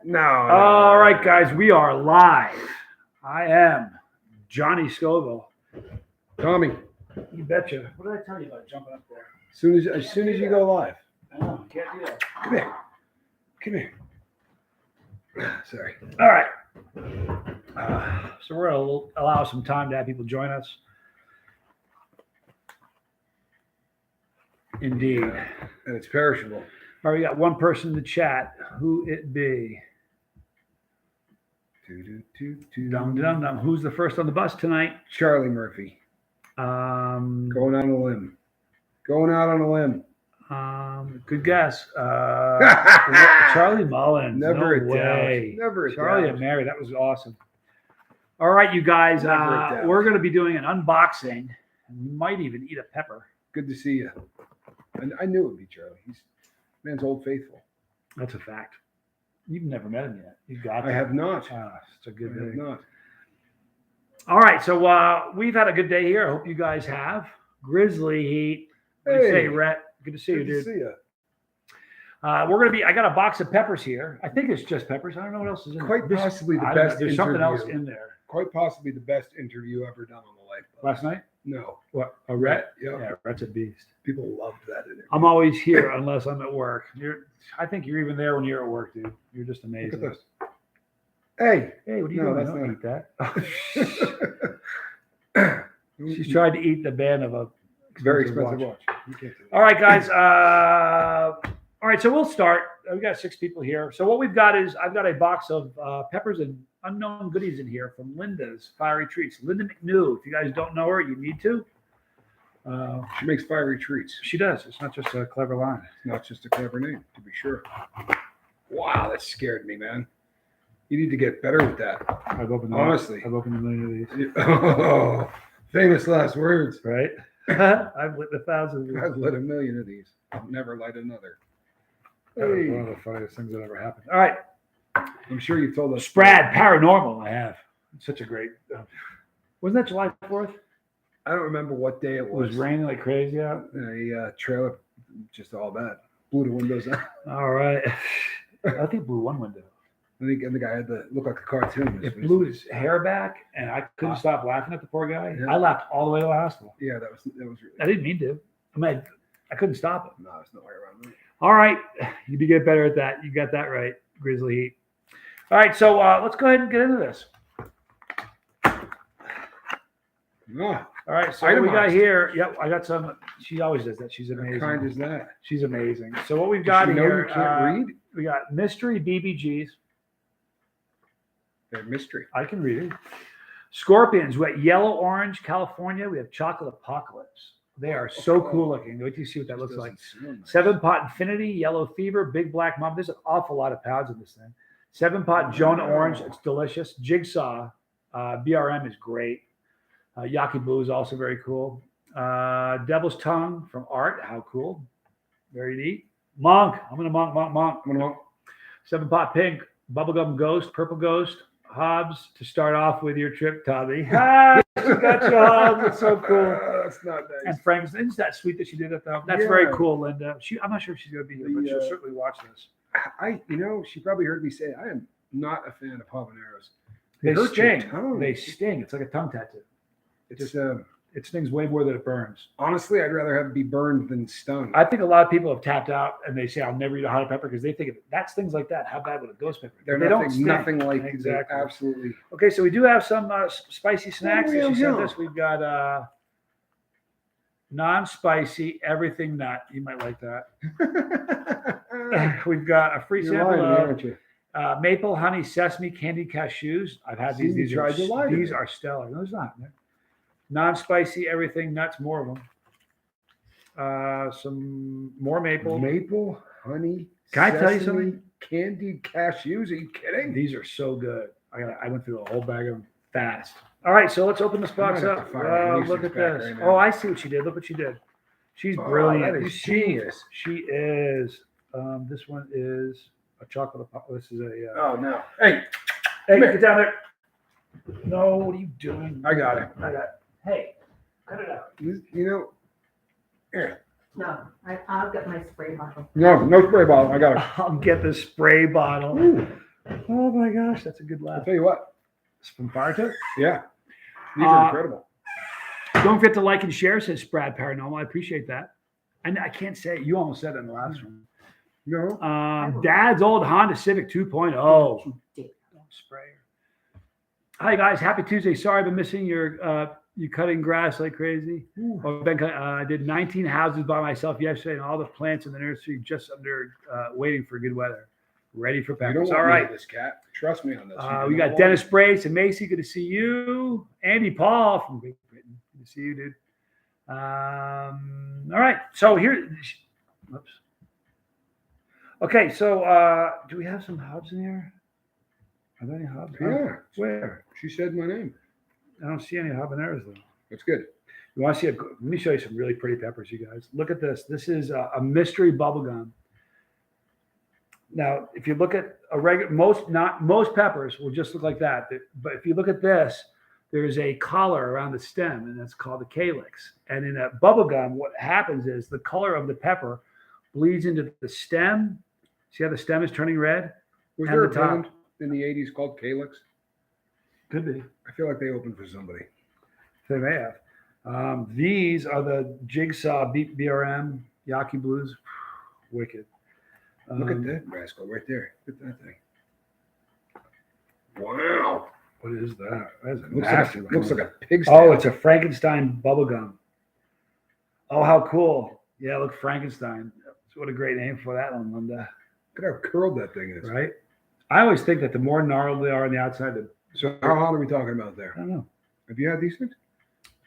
No. All right, guys, we are live. I am Johnny Scoville. Tommy, You betcha. What did I tell you about jumping up there? as soon as you go live. I know, can't do that. Come here. Sorry. All right. So we're going to allow some time to have people join us. Indeed. And it's perishable. All right, we got one person in the chat. Who it be? Dum dum dum. Who's the first on the bus tonight? Charlie Murphy. Going out on a limb. Good guess. Charlie Mullins. Never no a doubt. way. Never a Charlie doubt. and Mary. That was awesome. All right, you guys. Never a doubt. We're going to be doing an unboxing, and we might even eat a pepper. Good to see you. And I knew it would be Charlie. Man's old faithful. That's a fact. You've never met him yet. You got. I have not. It's a good I have day. not. All right, so we've had a good day here. I hope you guys have. Grizzly Heat. What do you say, Rhett? Good to see you, Good dude. to see you. We're gonna be. I got a box of peppers here. I think it's just peppers. I don't know what else is in there. Quite possibly the I don't know. best There's something else interview. in there. Quite possibly the best interview ever done on the Lifeboat. Last night? No. What? A Rhett? Yeah. Yeah, Rhett's a beast. People loved that interview. I'm always here unless I'm at work. I think you're even there when you're at work, dude. You're just Look amazing. at this. Hey. Hey, what are you No, doing? that's Don't not- eat that. She's tried to eat the band of a Very expensive watch. You can't do that. All right, guys. All right, so we'll start. We got 6 people here. So what we've got is I've got a box of peppers and unknown goodies in here from Linda's Fiery Treats. Linda McNew. If you guys don't know her, you need to. She makes fiery treats. She does. It's not just a clever line. It's not just a clever name, to be sure. Wow, that scared me, man. You need to get better with that. I've opened Honestly. I've opened a million of these. Oh, famous last words. Right? I've lit 1,000 of these. I've lit a million of these. I'll never light another. That was one of the funniest things that ever happened. All right. I'm sure you've told us. Sprad Paranormal, I have. It's such a great. Wasn't that July 4th? I don't remember what day it It was raining like crazy out. A trailer, just all bad. Blew the windows out. All right. I think it blew one window. I think and the guy had to look like a cartoon. It blew his hair back, and I couldn't stop laughing at the poor guy. Yeah. I laughed all the way to the hospital. Yeah, that was really. I didn't mean to. I couldn't stop it. No, there's no way around that. All right. You do get better at that. You got that right, Grizzly Heat. All right, so let's go ahead and get into this. Ah, All right, so what we got Itemized. here. Yep, I got some. She always does that. She's what amazing. kind is that? She's amazing. So what we've Does got she know here, you can't read? we got mystery BBGs. They're mystery. I can read it. Scorpions. We got yellow orange California. We have chocolate apocalypse. They are so cool looking. Wait till you see what that looks like. Doesn't smell nice. 7-pot infinity, yellow fever, big black mom. There's an awful lot of pounds in this thing. 7-pot Jonah orange. It's delicious. Jigsaw. BRM is great. Yaki Blue is also very cool. Devil's Tongue from Art. How cool. Very neat. Monk. I'm going to monk. I'm gonna want 7-pot pink. Bubblegum Ghost. Purple Ghost. Hobbs to start off with your trip, Tommy. Ah, she got you, Hobbs. It's so cool. That's not nice. And Frank's, isn't that sweet that she did that though? That's Yeah. very cool, Linda. I'm not sure if she's going to be here, but she'll certainly watch this. She probably heard me say I am not a fan of habaneros. They hurt your sting. tongue. They sting. It's like a tongue tattoo. It's It stings way more than it burns. honestly, I'd rather have it be burned than stung. I think a lot of people have tapped out and they say, I'll never eat a hot pepper because they think that's things like that. How bad would a ghost pepper be? They're They don't nothing sting. like Exactly. Absolutely. Okay, so we do have some spicy snacks that she sent Yeah. us. We've got non-spicy everything nut. You might like that. We've got a free You're sample lying, of aren't you? maple, honey, sesame, candied cashews. I've had See, these. you tried to lie to These me. are stellar. No, it's not. Non-spicy everything nuts. More of them. Some more maple. Maple, honey. Can I tell you sesame, something? Candied cashews? Are you kidding? These are so good. I went through a whole bag of them fast. All right, so let's open this box might have up. to fire my Look nieces at back this. right now. Oh, I see what she did. Look what she did. She's Oh, brilliant. that is genius. She is. This one is a chocolate. This is a. Oh no! Hey, Hey, get down there. No, what are you doing? I got it. Hey, cut it out. You know, here. No, I'll get my spray bottle. No spray bottle. I got it. I'll get the spray bottle. Ooh. Oh my gosh, that's a good I'll laugh. tell you what. It's from Fire Tip. Yeah. These are incredible. Don't forget to like and share, says Brad Paranormal. I appreciate that. And I can't say it. You almost said it in the last one. No. Dad's old Honda Civic 2.0. Don't spray her. Hi guys, happy Tuesday. Sorry I've been missing your you cutting grass like crazy. I did 19 houses by myself yesterday, and all the plants in the nursery just under waiting for good weather. Ready for You peppers. don't All want right. this cat. Trust me on this. We got Dennis Brace and Macy. Good to see you. Andy Paul from Great Britain. Good to see you, dude. All right. So here. Whoops. Okay. So do we have some hubs in here? Are there any hubs? Yeah. Where? She said my name. I don't see any habaneros though. That's good. You want to see? Let me show you some really pretty peppers, you guys. Look at this. This is a mystery bubblegum. Now, if you look at a regular, most peppers will just look like that. But if you look at this, there's a collar around the stem, and that's called the calyx. And in a bubblegum, what happens is the color of the pepper bleeds into the stem. See how the stem is turning red? Was And there a the top. band in the 80s called Calyx? Could be. I feel like they opened for somebody. They may have. These are the Jigsaw BRM Yaki Blues. Wicked. Look at that rascal right there. Look at that thing. Wow. What is that? That's a Looks massive. looks like a pig's Oh, tail. it's a Frankenstein bubblegum. Oh, how cool. Yeah, look, Frankenstein. What a great name for that one, Linda. Look at how curled that thing is. Right? I always think that the more gnarled they are on the outside, the So how hot are we talking about I there? don't know. Have you had these things?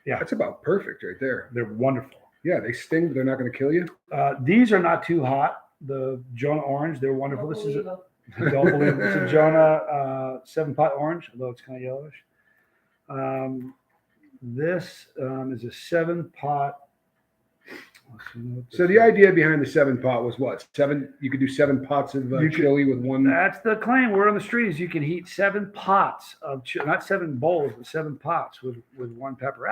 Yeah. That's about perfect right there. They're wonderful. Yeah, they sting, but they're not going to kill you. These are not too hot. The Jonah Orange, they're wonderful. This is don't believe it's a Jonah 7-pot orange, although it's kind of yellowish. This is a 7-pot. So the idea behind the 7-pot was what? You could do 7 pots of chili with one. That's the claim. Word on the street is you can heat 7 pots of chili, not 7 bowls, but 7 pots with one pepper.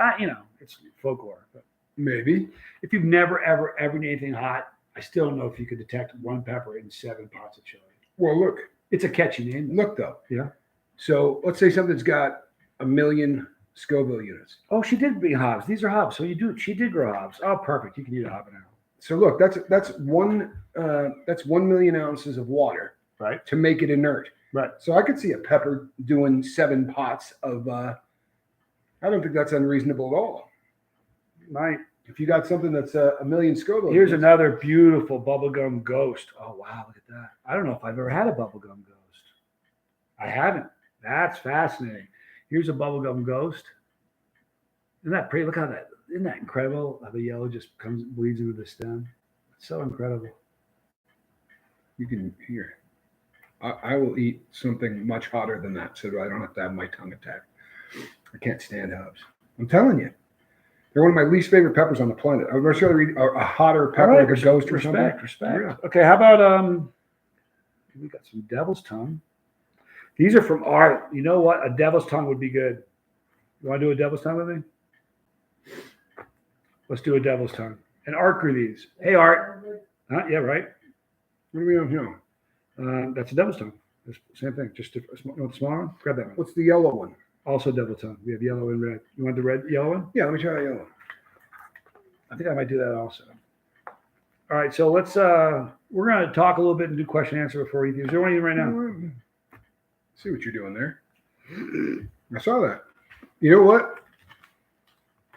It's folklore. But Maybe. if you've never ever eaten anything hot, I still don't know if you could detect 1 pepper in 7 pots of chili. Well, look. It's a catchy name. Look, though. Yeah. So let's say something's got 1 million Scoville units. Oh, she did bring hops. These are hops. So she did grow hops. Oh, perfect. You can eat a habanero. So look, that's 1 million ounces of water, Right. to make it inert. Right. So I could see a pepper doing 7 pots of. I don't think that's unreasonable at all. Right. If you got something that's 1 million Scoville. Here's units, another beautiful bubblegum ghost. Oh, wow. Look at that. I don't know if I've ever had a bubblegum ghost. I haven't. That's fascinating. Here's a bubblegum ghost. Isn't that pretty? Look how that, isn't that incredible? How the yellow just bleeds into the stem. It's so incredible. You can hear. I will eat something much hotter than that, so I don't have to have my tongue attacked. I can't stand herbs. I'm telling you, they're one of my least favorite peppers on the planet. I'd much rather eat a hotter pepper, All right, like a ghost or something. Respect. Yeah. Okay, how about we got some devil's tongue. These are from Art. You know what? A devil's tongue would be good. You want to do a devil's tongue with me? Let's do a devil's tongue. And Art grew these. Hey, Art. Yeah, right. What do we have here? That's a devil's tongue. It's the same thing. Just the smaller one. Grab that one. What's the yellow one? Also devil's tongue. We have yellow and red. You want the yellow one? Yeah, let me try the yellow one. I think I might do that also. All right, so let's we're gonna talk a little bit and do question and answer before we do. Is there one of you right now? See what you're doing there. I saw that. You know what?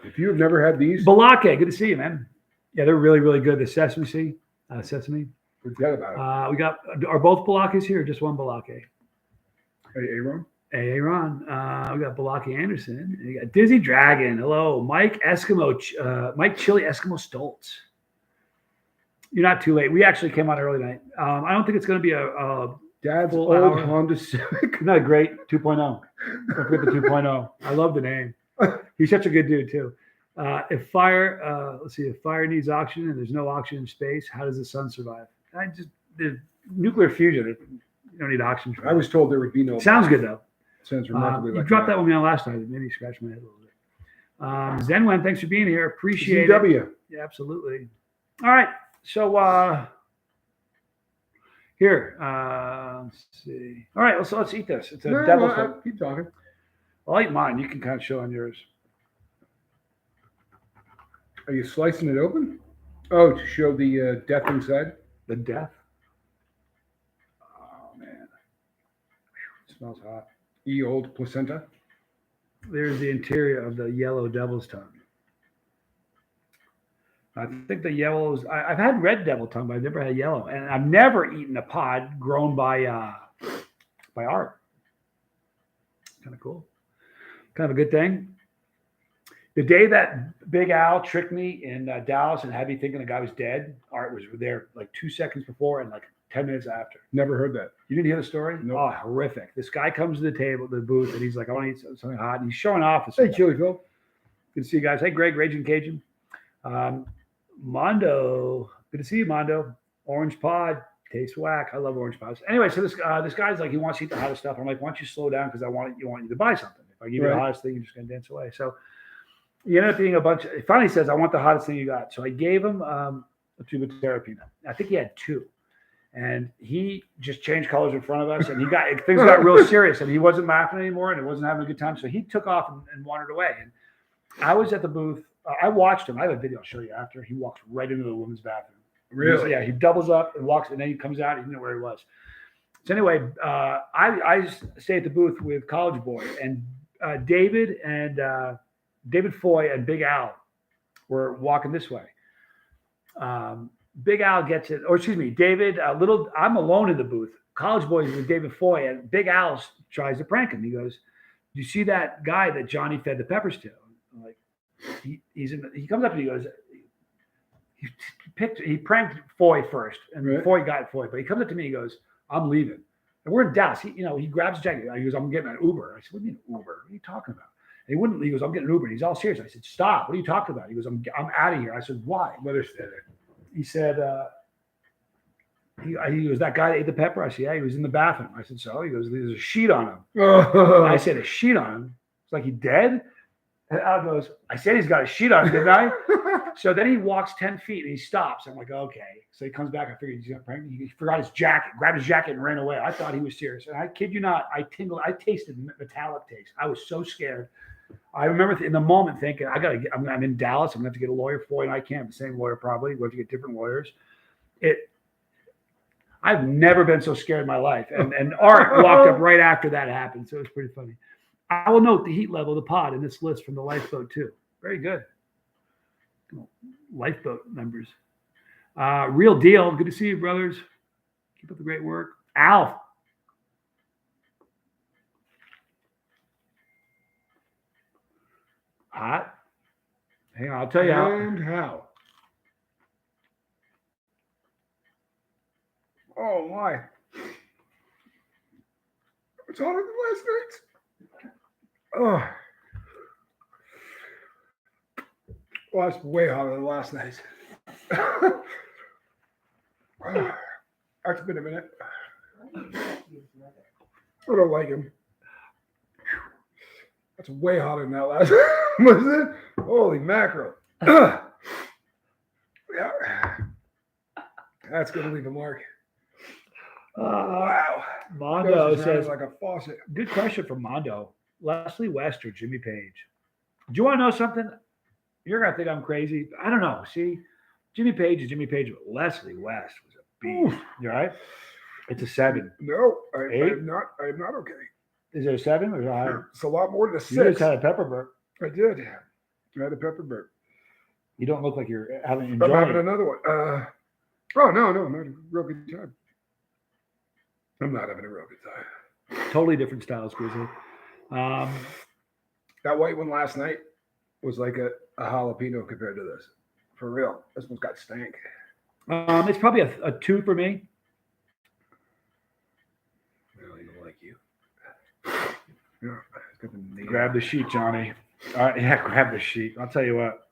If you have never had these, Balake, good to see you, man. Yeah, they're really, really good. The sesame seed, sesame. forget about it. We got, are both Balakes here or just one Balake? Hey, Aaron. Hey, Ron. We got Balake Anderson. You got Dizzy Dragon. Hello. Mike Mike Chili Eskimo Stoltz. You're not too late. We actually came on early night. I don't think it's going to be a Dad's full old hour. Honda Civic. Not great 2.0. Don't forget the 2.0. I love the name. He's such a good dude too. If fire needs oxygen and there's no oxygen in space, how does the sun survive? The nuclear fusion. You don't need oxygen. I was told there would be no. Sounds good though. Sounds remarkably You like dropped that one down last time. It made me scratch my head a little bit. Zenwen, thanks for being here. Appreciate it. ZW. Yeah, absolutely. All right. So Here, let's see. All right, let's eat this. It's a No, devil's. keep talking. I'll eat mine. You can kind of show on yours. Are you slicing it open? Oh, to show the death inside? The death. Oh man, it smells hot. Ye old placenta. There's the interior of the yellow devil's tongue. I think the yellows. I've had red devil tongue, but I've never had yellow, and I've never eaten a pod grown by Art. Kind of cool. Kind of a good thing. The day that Big Al tricked me in Dallas and had me thinking the guy was dead, Art was there like 2 seconds before and like 10 minutes after. Never heard that. You didn't hear the story? Nope. Oh, horrific. This guy comes to the table, the booth, and he's like, I want to eat something hot. And he's showing off. Hey, Chili Phil. Good to see you guys. Hey, Greg, Raging Cajun. Mondo. Good to see you, Mondo. Orange pod. Tastes whack. I love orange pods. Anyway, so this guy's like, he wants to eat the hottest stuff. I'm like, why don't you slow down? Because I want you to buy something. If I give you the hottest thing, you're just going to dance away. So you end up eating a bunch. He finally says, I want the hottest thing you got. So I gave him a tube of Terrapina. I think he had 2. And he just changed colors in front of us, and things got real serious, and he wasn't laughing anymore, and he wasn't having a good time. So he took off and wandered away. And I was at the booth. I watched him. I have a video I'll show you after. He walks right into the women's bathroom. Really? Yeah, he doubles up and walks, and then he comes out. He didn't know where he was. So anyway, I stayed at the booth with College Boy, and David Foy and Big Al were walking this way. Big Al gets it, or excuse me, David. I'm alone in the booth. College Boy is with David Foy, and Big Al tries to prank him. He goes, "Do you see that guy that Johnny fed the peppers to?" I'm like, he comes up and he goes, he pranked Foy first, and Foy got Foy, but he comes up to me and he goes, "I'm leaving." And we're in Dallas. He grabs his jacket. He goes, "I'm getting an Uber." I said, "What do you mean Uber? What are you talking about?" And he wouldn't. He goes, "I'm getting an Uber." And he's all serious. I said, "Stop. What are you talking about?" He goes, I'm out of here." I said, "Why?" He said, he goes, "That guy that ate the pepper?" I said, "Yeah, he was in the bathroom." I said, "So?" He goes, "There's a sheet on him." I said, "A sheet on him?" It's like, "He dead?" And Al goes, "I said he's got a sheet on him, didn't I?" So then he walks 10 feet and he stops. I'm like, okay. So he comes back. I figured he's going to prank me. He forgot his jacket, grabbed his jacket and ran away. I thought he was serious. And I kid you not, I tasted metallic taste. I was so scared. I remember in the moment thinking, I'm in Dallas. I'm going to have to get a lawyer for it. And I can't. The same lawyer probably. We'll have to get different lawyers. I've never been so scared in my life. And Art walked up right after that happened. So it was pretty funny. I will note the heat level of the pod in this list from the lifeboat too. Very good. Lifeboat members. Real deal. Good to see you, brothers. Keep up the great work. Alf. Hot. Hang on, I'll tell you how. And how. Oh my. It's hotter than last night's. Oh. Well, that's way hotter than last night's. That's been a minute. I don't like him. That's way hotter than that last. Was it? Holy mackerel. Yeah. That's going to leave a mark. Wow. Mondo says, like a faucet. Good question from Mondo. Leslie West or Jimmy Page? Do you want to know something? You're going to think I'm crazy. I don't know. See, Jimmy Page is Jimmy Page, but Leslie West was a beast. You all right? It's a 7. No, I'm not okay. Is it a 7 or is it higher? It's a lot more than a 6. You just had a pepper burp. I did. I had a pepper burp. You don't look like you're having I'm having another one. Oh, no, I'm having a real good time. I'm not having a real good time. Totally different styles, Grizzly. That white one last night was like a jalapeno compared to this. For real. This one's got stank. It's probably a 2 for me. I don't even like you. Yeah, grab the sheet, Johnny. All right, yeah, grab the sheet. I'll tell you what.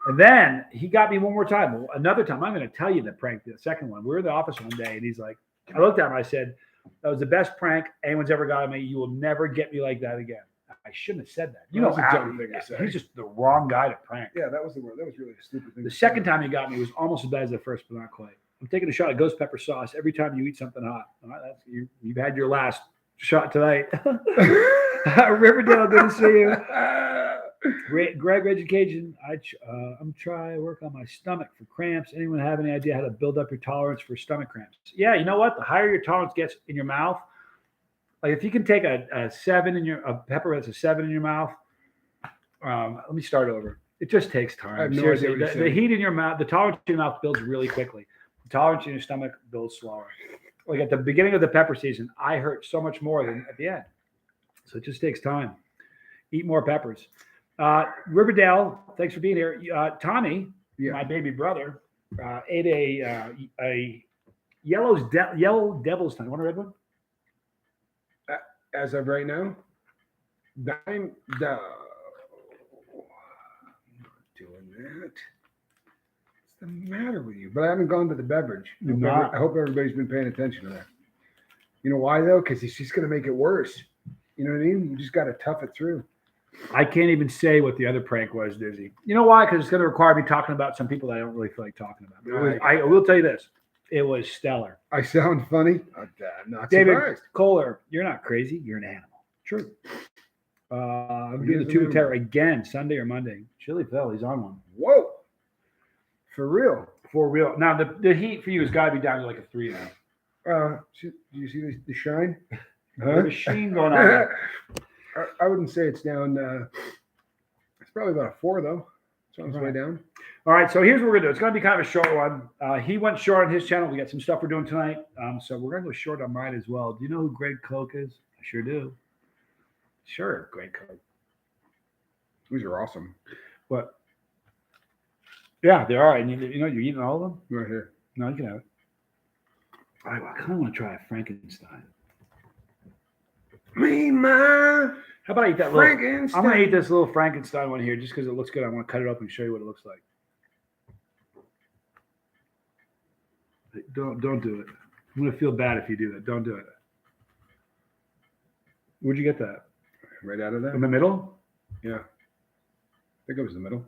And then he got me one more time. Another time, I'm going to tell you the prank, the second one. We were in the office one day, and he's like, I looked at him, I said, that was the best prank anyone's ever got on me. You will never get me like that again. I shouldn't have said that. You know, he's just the wrong guy to prank. Yeah, that was the word. That was really a stupid thing. The second time he got me was almost as bad as the first, but not quite. I'm taking a shot of ghost pepper sauce every time you eat something hot. All right, you've had your last shot tonight. Riverdale, good to see you. Greg Education, I'm trying to work on my stomach for cramps. Anyone have any idea how to build up your tolerance for stomach cramps? Yeah, you know what? The higher your tolerance gets in your mouth, like if you can take a pepper that's a 7 in your mouth. Let me start over. It just takes time. I have no Seriously, idea what you're the saying. heat in your mouth, the tolerance in your mouth builds really quickly. The tolerance in your stomach builds slower. Like at the beginning of the pepper season, I hurt so much more than at the end. So it just takes time. Eat more peppers. Riverdale, thanks for being here. Tommy, my baby brother, ate a yellow devil's tongue. Want a red one? As of right now, I'm not doing that. What's the matter with you? But I haven't gone to the beverage. I hope everybody's been paying attention to that. You know why though? Because he's just going to make it worse. You know what I mean? You just got to tough it through. I can't even say what the other prank was, Dizzy. You know why? Because it's going to require me talking about some people that I don't really feel like talking about. I will tell you this. It was stellar. I sound funny? I'm not David surprised. Kohler, you're not crazy. You're an animal. True. I'm doing the tube terror again, Sunday or Monday. Chili Phil, he's on one. Whoa. For real? For real. Now, the heat for you has got to be down to like a 3 now. Do you see the shine? There's a sheen going on. I wouldn't say it's down. It's probably about a 4, though. It's on its way down. All right, so here's what we're going to do. It's going to be kind of a short one. He went short on his channel. We got some stuff we're doing tonight. So we're going to go short on mine as well. Do you know who Greg Koch is? I sure do. Sure, Greg Koch. These are awesome. What? Yeah, they are. And you know, you're eating all of them? Right here. No, you can have it. I kind of want to try a Frankenstein. How about I eat that little Frankenstein? I'm going to eat this little Frankenstein one here just because it looks good. I want to cut it up and show you what it looks like. Don't do it. I'm going to feel bad if you do that. Don't do it. Where'd you get that? Right out of there? In the middle? Yeah. I think it was the middle.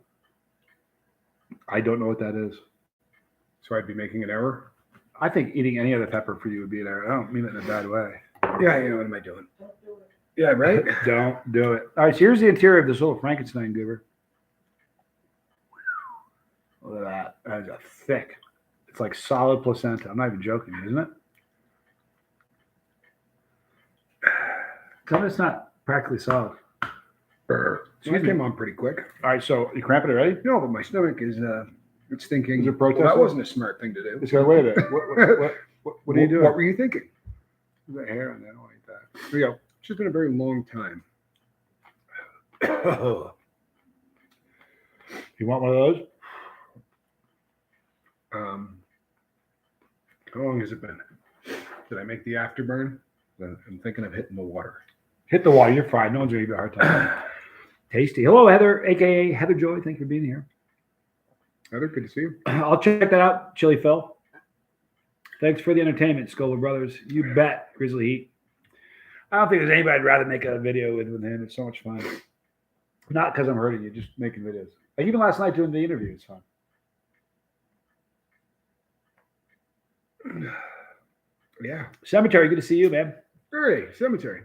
I don't know what that is. So I'd be making an error? I think eating any other pepper for you would be an error. I don't mean it in a bad way. Yeah, you know, what am I doing? Yeah, right? Don't do it. All right, so here's the interior of this little Frankenstein goober. Look at that. That is a thick. It's like solid placenta. I'm not even joking, isn't it? Tell me it's not practically solid. So I came on pretty quick. All right, so you cramping already? No, but my stomach is it's thinking. Is it protesting? Well, that wasn't a smart thing to do. It's got wait a minute. What are you doing? What were you thinking? There's a hair on there. I don't like that. Here we go. It's just been a very long time. You want one of those? How long has it been? Did I make the afterburn? I'm thinking of hitting the water. Hit the water. You're fine. No one's going to give you a hard time. Tasty. Hello, Heather, a.k.a. Heather Joy. Thank you for being here. Heather, good to see you. I'll check that out, Chili Phil. Thanks for the entertainment, Scola Brothers. You bet, Grizzly Heat. I don't think there's anybody I'd rather make a video with him. It's so much fun. Not because I'm hurting you, just making videos. Like even last night doing the interview, it's fun. Yeah. Cemetery, good to see you, man. Hey, cemetery.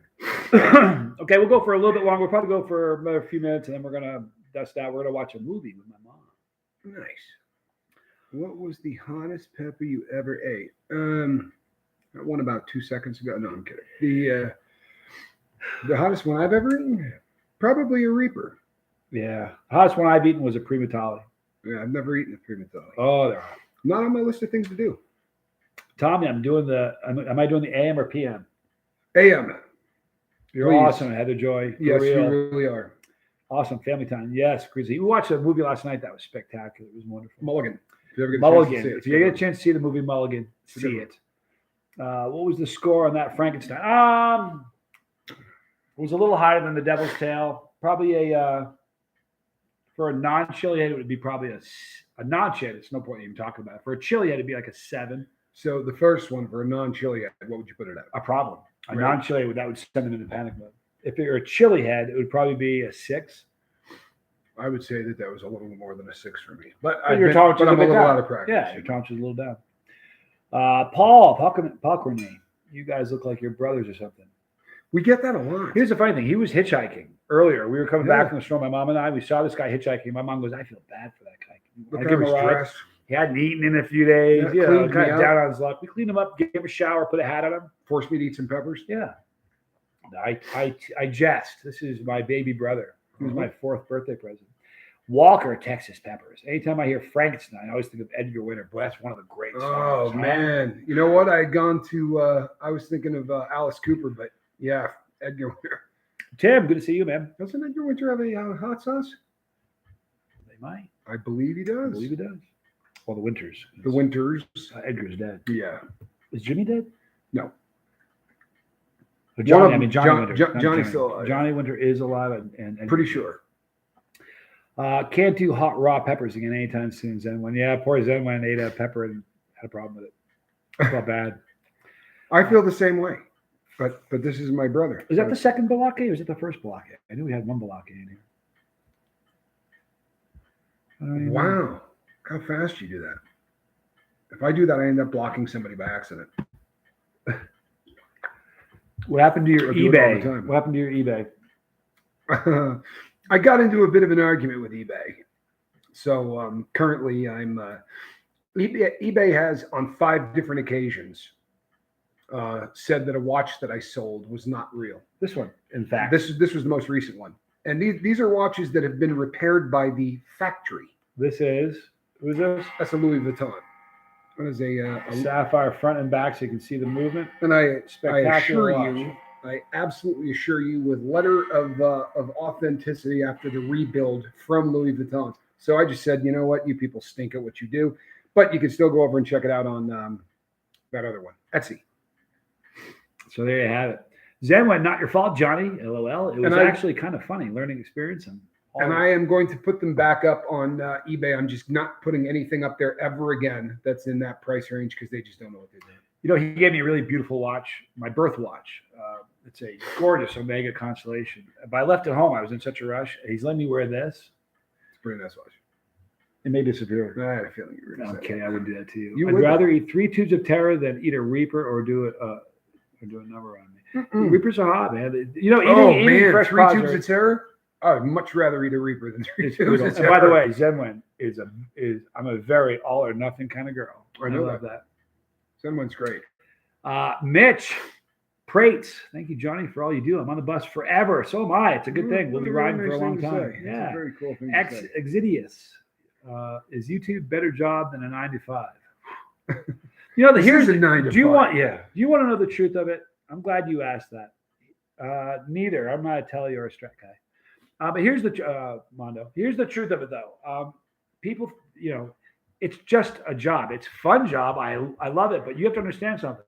Okay, we'll go for a little bit longer. We'll probably go for another few minutes, and then we're going to dust out. We're going to watch a movie with my mom. Nice. What was the hottest pepper you ever ate? That one about 2 seconds ago. No, I'm kidding. The hottest one I've ever eaten? Probably a Reaper. Yeah. The hottest one I've eaten was a Primatale. Yeah, I've never eaten a Primatale. Oh, they're hot. Not on my list of things to do. Tommy, am I doing the AM or PM? AM. You're Please. awesome, Heather Joy. Yes, real. you really are. Awesome. Family time. Yes, Grizzly. We watched a movie last night that was spectacular. It was wonderful. Mulligan. If you ever get a Mulligan. chance to see it, If you get a chance to see the movie Mulligan, see it. What was the score on that Frankenstein? It was a little higher than the Devil's Tail. Probably for a non-chili head, it would be probably a non-chili. It's no point even talking about it. For a chili head, it'd be like a 7. So the first one for a non-chili head, what would you put it at? A problem. A Right. non-chili, that would send them into panic mode. If it were a chili head, it would probably be a 6. I would say that was a little more than a 6 for me. But Your tolerance is I'm a bit little down. out of practice. Yeah, your tolerance is a little down. Paul Corney. You guys look like you're brothers or something. We get that a lot. Here's the funny thing. He was hitchhiking earlier. We were coming Yeah. back from the store. My mom and I, we saw this guy hitchhiking. My mom goes, I feel bad for that guy. Look I how give him he's a ride. dressed. He hadn't eaten in a few days. Yeah, You know, cleaned kind me of up. down on his luck. We cleaned him up, gave him a shower, put a hat on him. Forced me to eat some peppers. Yeah. I jest. This is my baby brother. He was my 4th birthday present. Walker, Texas Peppers. Anytime I hear Frankenstein, I always think of Edgar Winter. Boy, that's one of the great songs. Oh, huh? man. You know what? I had gone to, I was thinking of Alice Cooper, but yeah, Edgar Winter. Tim, good to see you, man. Doesn't Edgar Winter have a hot sauce? They might. I believe he I does. believe he does. Well, the Winters. The Winters. Edgar's dead. Yeah. Is Jimmy dead? No. But Johnny, One of I mean them- Johnny Winter. not Johnny's Jimmy. still alive. Johnny Winter is alive and Pretty sure. Can't do hot raw peppers again anytime soon. Zenwen. Yeah, poor Zenwen ate a pepper and had a problem with it. It's not bad. I feel the same way. But this is my brother. Is that the second balake or is it the first balake? I knew we had one balake in here. I don't even know. Wow. How fast you do that. If I do that, I end up blocking somebody by accident. What happened to your I do it all the eBay? time. What happened to your eBay? I got into a bit of an argument with eBay. So currently I'm eBay has on 5 different occasions said that a watch that I sold was not real. This one, in fact. This was the most recent one. And these are watches that have been repaired by the factory. This is, who's this? That's a Louis Vuitton. That is a Sapphire front and back so you can see the movement. and I Spectacular assure watch. you, I absolutely assure you with letter of authenticity after the rebuild from Louis Vuitton. So I just said, you know what, you people stink at what you do, but you can still go over and check it out on that other one, Etsy. So there you have it. Zenwen, not your fault, Johnny. LOL. It was And I- actually kind of funny learning experience. And I am going to put them back up on eBay. I'm just not putting anything up there ever again that's in that price range because they just don't know what they're doing. You know, he gave me a really beautiful watch, my birth watch. It's a gorgeous Omega Constellation. But I left it home. I was in such a rush. He's letting me wear this. It's a pretty nice watch. It may disappear. I had a feeling you were No, going I'm to say kidding. I wouldn't do that to you. You I'd would. rather eat 3 tubes of Terra than eat a Reaper or do a number on me. Mm-mm. Reapers are hot, man. You know, Oh eating man, fresh 3 pods tubes are- of terror. I'd much rather eat a Reaper than 3 It's tubes brutal. of And by the terror. way, Zenwen is I'm a very all or nothing kind of girl. I know love that. Someone's great. Mitch Prates, thank you, Johnny, for all you do. I'm on the bus forever. So am I. It's a good thing. We'll be riding for a long time. It's Yeah. a very cool thing to say. Exidius. Is YouTube better job than a 9 to 5? You know, This here's is a 9 to do you 5. want? Yeah. Do you want to know the truth of it? I'm glad you asked that. Neither. I'm not a telly or a strat guy. But here's the Mondo. Here's the truth of it, though. People, you know, it's just a job. It's a fun job. I love it, but you have to understand something.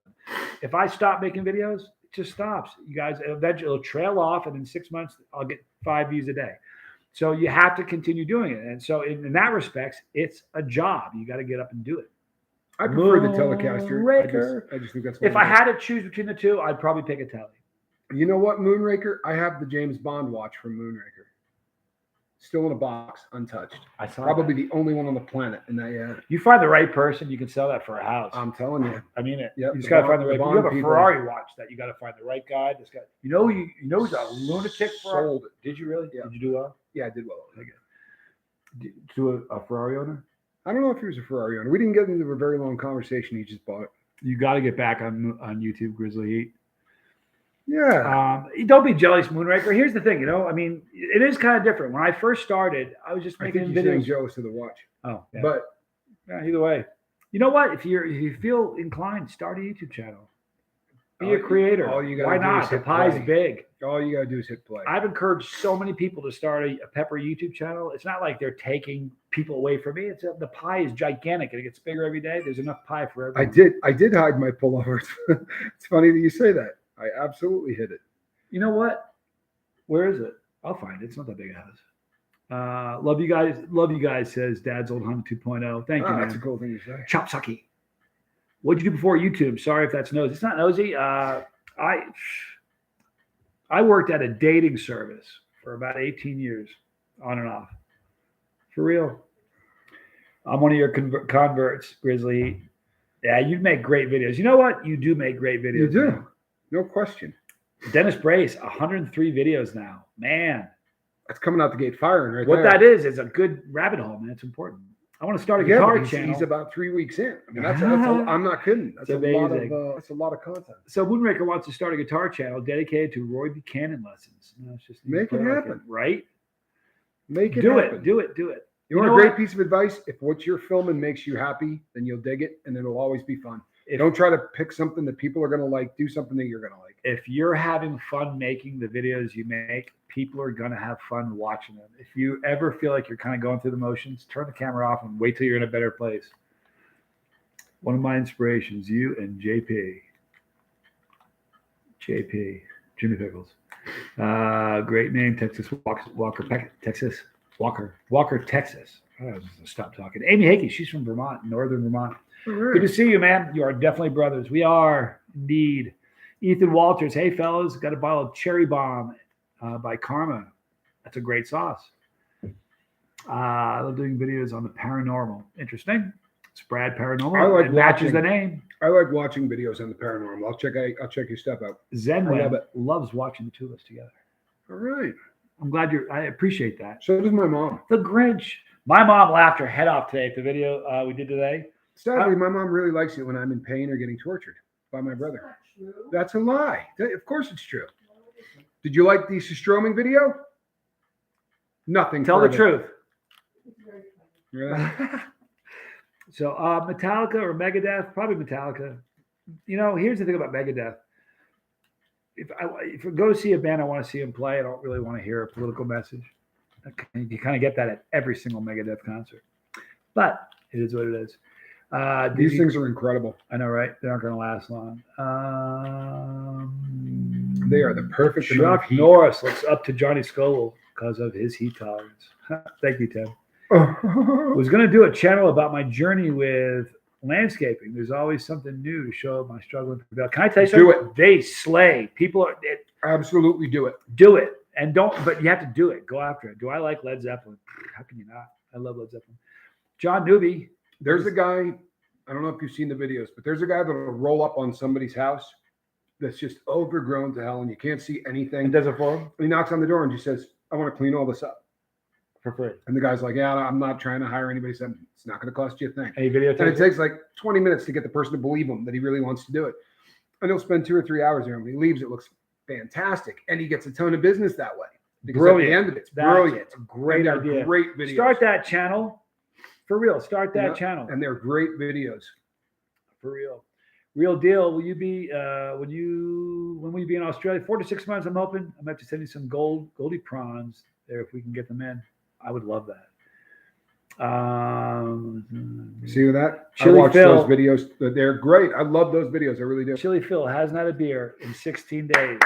If I stop making videos, it just stops. You guys, eventually it'll trail off, and in 6 months, I'll get 5 views a day. So you have to continue doing it. And so in that respects, it's a job. You got to get up and do it. I prefer the Telecaster. Moonraker. I just think that's. If I had to choose between the two, I'd probably pick a telly. You know what, Moonraker? I have the James Bond watch from Moonraker. Still in a box, untouched. I saw Probably that. the only one on the planet. And You find the right person, you can sell that for a house. I'm telling you. I mean it. Yep, You just the got to Bond- find the right. the You have a Bond people- Ferrari watch that you got to find the right guy. This guy, you know who's a lunatic Ferrari. Sold it. Did you really? Yeah. Did you do well? Yeah, I did well. To a Ferrari owner? I don't know if he was a Ferrari owner. We didn't get into a very long conversation. He just bought it. You got to get back on YouTube, Grizzly Heat. Yeah. Don't be jealous, Moonraker. Here's the thing, I mean, it is kind of different. When I first started, I was just I making think you're saying videos. jealous of the watch. Oh, yeah. But Yeah, either way. You know what? If you feel inclined, start a YouTube channel. Be a creator. all you gotta Why do not? is The hit pie's play. big. all you got to do is hit play. I've encouraged so many people to start a Pepper YouTube channel. It's not like they're taking people away from me. It's the pie is gigantic and it gets bigger every day. There's enough pie for everyone. I did hide my pullover. It's funny that you say that. I absolutely hid it. You know what? Where is it? I'll find it. It's not that big a house. Love you guys. Love you guys, says Dad's Old Hunt 2.0. Thank you, man. That's a cool thing to say. Chop sucky. What'd you do before YouTube? Sorry if that's nosy. It's not nosy. I worked at a dating service for about 18 years, on and off. For real. I'm one of your converts, Grizzly. Yeah, you make great videos. You know what? You do make great videos. You do. Man. No question. Dennis Brace, 103 videos now. Man. That's coming out the gate firing right what there. that is a good rabbit hole, man. It's important. I want to start a guitar channel. He's about 3 weeks in. I mean, I'm not kidding. That's amazing. That's a lot of content. So Moonraker wants to start a guitar channel dedicated to Roy Buchanan lessons. No, it's just make it happen, right? Make it happen. Do it. You want a great piece of advice? If what you're filming makes you happy, then you'll dig it, and it'll always be fun. Don't try to pick something that people are going to like. Do something that you're going to like. If you're having fun making the videos you make, people are going to have fun watching them. If you ever feel like you're kind of going through the motions, turn the camera off and wait till you're in a better place. One of my inspirations, you and JP, Jimmy Pickles. Great name, Texas Walker, Texas. Walker, Texas. Oh, I'll just stop talking. Amy Hickey, she's from Vermont, northern Vermont. Right. Good to see you, man. You are definitely brothers. We are indeed. Ethan Walters, hey fellas, got a bottle of Cherry Bomb by Karma. That's a great sauce. I love doing videos on the paranormal. Interesting. It's Brad Paranormal. I like it matches the name. I like watching videos on the paranormal. I'll check your stuff out. Zen loves watching the two of us together. All right. I'm glad I appreciate that. So does my mom. The Grinch. My mom laughed her head off today at the video we did today. Sadly, my mom really likes it when I'm in pain or getting tortured by my brother. That's a lie. Of course it's true. Did you like the Stroming video? Nothing. Tell the truth. Really? So Metallica or Megadeth? Probably Metallica. You know, here's the thing about Megadeth. If I go see a band, I want to see them play. I don't really want to hear a political message. You kind of get that at every single Megadeth concert. But it is what it is. These things are incredible. I know, right? They aren't going to last long. They are the perfect amount of Chuck heat. Norris looks up to Johnny Scoville because of his heat tolerance. Thank you, Tim. I was going to do a channel about my journey with landscaping. There's always something new to show my struggle. Can I tell you something? Do it. They slay. People Absolutely do it. Do it. And but you have to do it. Go after it. Do I like Led Zeppelin? How can you not? I love Led Zeppelin. John Newby. There's a guy, I don't know if you've seen the videos, but there's a guy that'll roll up on somebody's house that's just overgrown to hell and you can't see anything. And does it for him? And he knocks on the door and just says, I want to clean all this up. For free. And the guy's like, yeah, I'm not trying to hire anybody. So it's not going to cost you a thing. Any video? And it takes like 20 minutes to get the person to believe him that he really wants to do it. And he'll spend 2 or 3 hours there. And when he leaves, it looks fantastic. And he gets a ton of business that way. Because brilliant. At the end of it, it's brilliant. It's a great idea. Great videos. Start that channel. For real. Start that channel. And they're great videos. For real. Real deal. Will you be when will you be in Australia? 4 to 6 months, I'm hoping. I'm about to send you some goldie prawns there if we can get them in. I would love that. See that? Chili I watched Phil. those videos. They're great. I love those videos. I really do. Chili Phil hasn't had a beer in 16 days.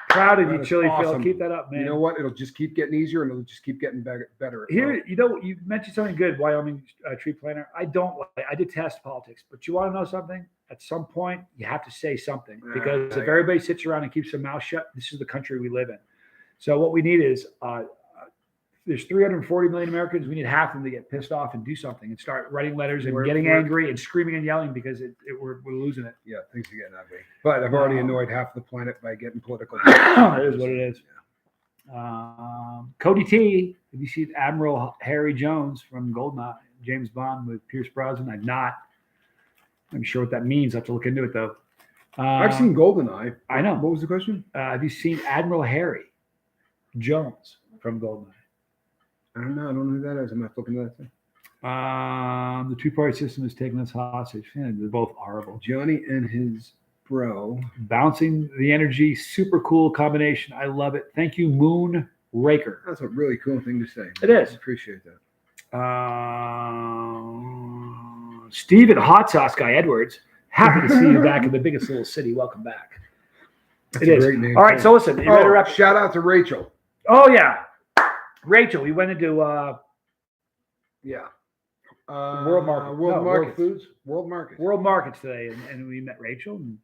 Proud of you, Chili Phil. Keep that up, man. You know what? It'll just keep getting easier and it'll just keep getting better. Here, you know, you mentioned something good, Wyoming tree planter. I detest politics, but you want to know something? At some point, you have to say something because if everybody sits around and keeps their mouth shut, this is the country we live in. So what we need is there's 340 million Americans. We need half of them to get pissed off and do something and start writing letters and getting angry and screaming and yelling because we're losing it. Yeah, things are getting ugly. But I've already annoyed half the planet by getting political. It is what it is. Cody T. Have you seen Admiral Harry Jones from Goldeneye, James Bond with Pierce Brosnan? I've not. I'm sure what that means. I have to look into it though. I've seen Goldeneye. I know. What was the question? Have you seen Admiral Harry Jones from Goldeneye? I don't know. I don't know who that is. I'm not looking at that thing. The two-party system is taking us hostage. Yeah, they're both horrible. Johnny and his bro. Bouncing the energy. Super cool combination. I love it. Thank you, Moon Raker. That's a really cool thing to say. It is. I appreciate that. Steven Hot Sauce Guy Edwards. Happy to see you back in the biggest little city. Welcome back. That's a great name. All right, so listen. Shout out to Rachel. Oh, yeah. Rachel, we went into World Markets today, and we met Rachel, and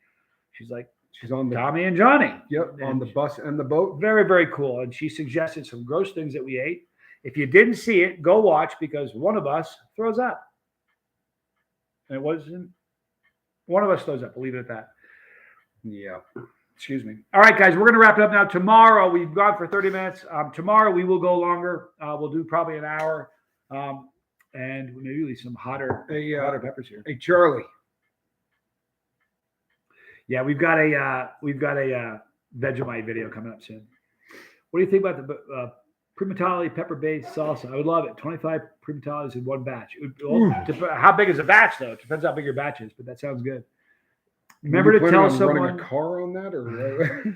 she's like, she's on the Tommy and Johnny. Yep, on the bus and the boat. Very, very cool. And she suggested some gross things that we ate. If you didn't see it, go watch because one of us throws up. And it wasn't one of us throws up. We'll leave it at that. Yeah. Excuse me. All right, guys, we're going to wrap it up now. Tomorrow, we've gone for 30 minutes. Tomorrow, we will go longer. We'll do probably an hour. And maybe some hotter peppers here. Hey, Charlie. Yeah, we've got a Vegemite video coming up soon. What do you think about the primatale pepper-based salsa? I would love it. 25 primatales in one batch. How big is a batch, though? It depends how big your batch is, but that sounds good. Remember to tell someone. Running a car on that, or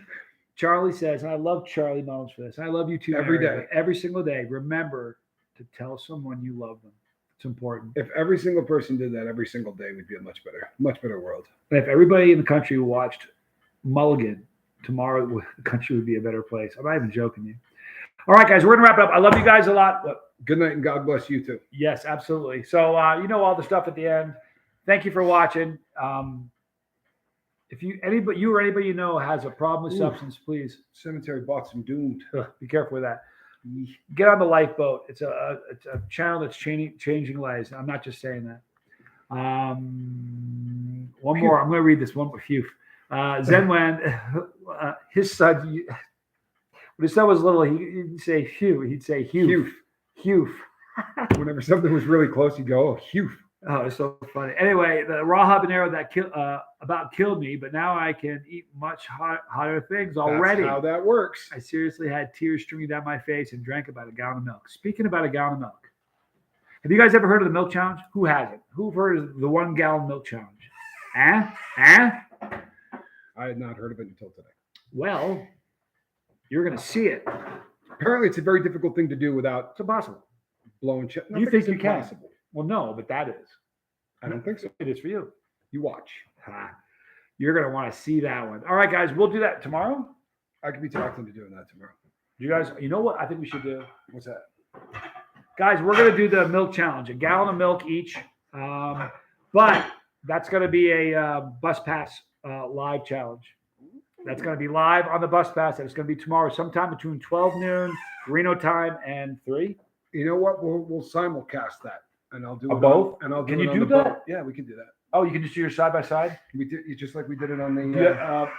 Charlie says, and I love Charlie Mullins for this. I love you too. Every day, every single day. Remember to tell someone you love them. It's important. If every single person did that every single day, we'd be a much better world. And if everybody in the country watched Mulligan, tomorrow the country would be a better place. I'm not even joking you. All right, guys, we're gonna wrap it up. I love you guys a lot. Good night and God bless you too. Yes, absolutely. So you know all the stuff at the end. Thank you for watching. If you anybody you know has a problem with substance, please. Cemetery box and doomed. Be careful with that. Get on the lifeboat. It's a channel that's changing lives. I'm not just saying that. One more. I'm going to read this one. Phew. Zenwan, his son, when his son was little, he'd say Hugh. He'd say Hugh. Hugh. Whenever something was really close, he'd go, oh, Hugh. Oh, it's so funny. Anyway, the raw habanero that about killed me, but now I can eat much hotter things already. That's how that works. I seriously had tears streaming down my face and drank about a gallon of milk. Speaking about a gallon of milk, have you guys ever heard of the milk challenge? Who hasn't? Who've heard of the 1 gallon milk challenge? I had not heard of it until today. Well, you're going to see it. Apparently, it's a very difficult thing to do without. It's impossible. Blowing shit. You think you can? Well, no, but that is. I don't think so. It is for you. You watch. You're going to want to see that one. All right, guys, we'll do that tomorrow. I could be talking to doing that tomorrow. You guys, you know what I think we should do? What's that? Guys, we're going to do the milk challenge, a gallon of milk each. But that's going to be a bus pass live challenge. That's going to be live on the bus pass. And it's going to be tomorrow, sometime between 12 noon, Reno time, and 3. You know what? We'll simulcast that. And I'll do it both. And I'll do Can it you on do the that? boat. Yeah, we can do that. Oh, you can just do your side by side. We did just like we did it on the.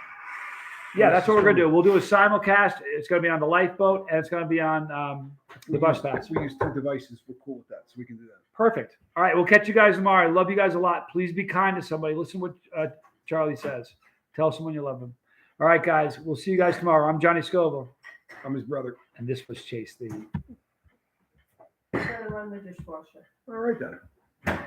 Yeah, that's what we're gonna do. We'll do a simulcast. It's gonna be on the lifeboat, and it's gonna be on the bus pass. We use 2 devices. We're cool with that, so we can do that. Perfect. All right, we'll catch you guys tomorrow. I love you guys a lot. Please be kind to somebody. Listen to what Charlie says. Tell someone you love them. All right, guys. We'll see you guys tomorrow. I'm Johnny Scoville. I'm his brother. And this was Chase the. I'm gonna run the dishwasher. All right then.